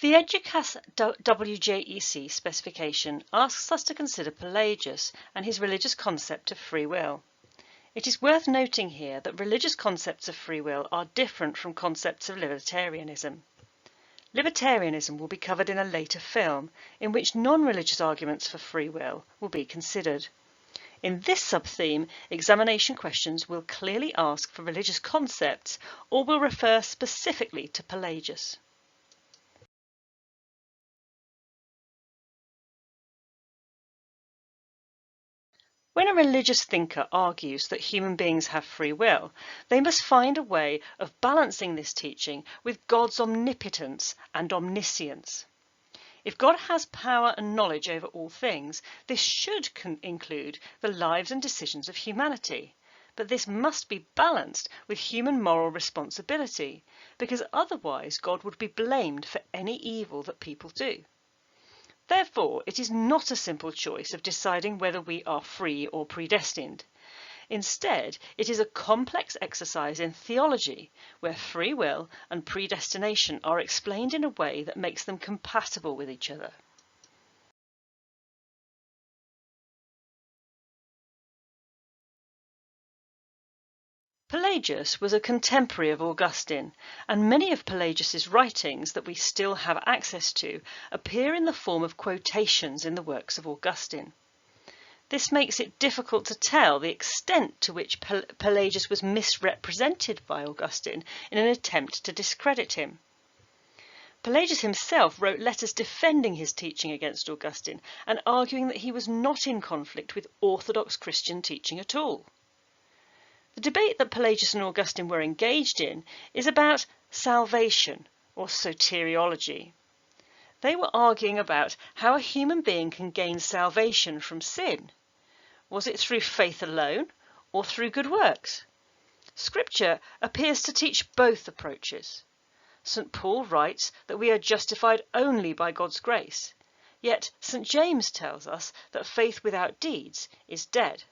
The Educas WJEC specification asks us to consider Pelagius and his religious concept of free will. It is worth noting here that religious concepts of free will are different from concepts of libertarianism. Libertarianism will be covered in a later film, in which non-religious arguments for free will be considered. In this sub-theme, examination questions will clearly ask for religious concepts or will refer specifically to Pelagius. When a religious thinker argues that human beings have free will, they must find a way of balancing this teaching with God's omnipotence and omniscience. If God has power and knowledge over all things, this should include the lives and decisions of humanity. But this must be balanced with human moral responsibility, because otherwise God would be blamed for any evil that people do. Therefore, it is not a simple choice of deciding whether we are free or predestined. Instead, it is a complex exercise in theology, where free will and predestination are explained in a way that makes them compatible with each other. Pelagius was a contemporary of Augustine, and many of Pelagius's writings that we still have access to appear in the form of quotations in the works of Augustine. This makes it difficult to tell the extent to which Pelagius was misrepresented by Augustine in an attempt to discredit him. Pelagius himself wrote letters defending his teaching against Augustine and arguing that he was not in conflict with orthodox Christian teaching at all. The debate that Pelagius and Augustine were engaged in is about salvation or soteriology. They were arguing about how a human being can gain salvation from sin. Was it through faith alone or through good works? Scripture appears to teach both approaches. St. Paul writes that we are justified only by God's grace, yet St. James tells us that faith without deeds is dead.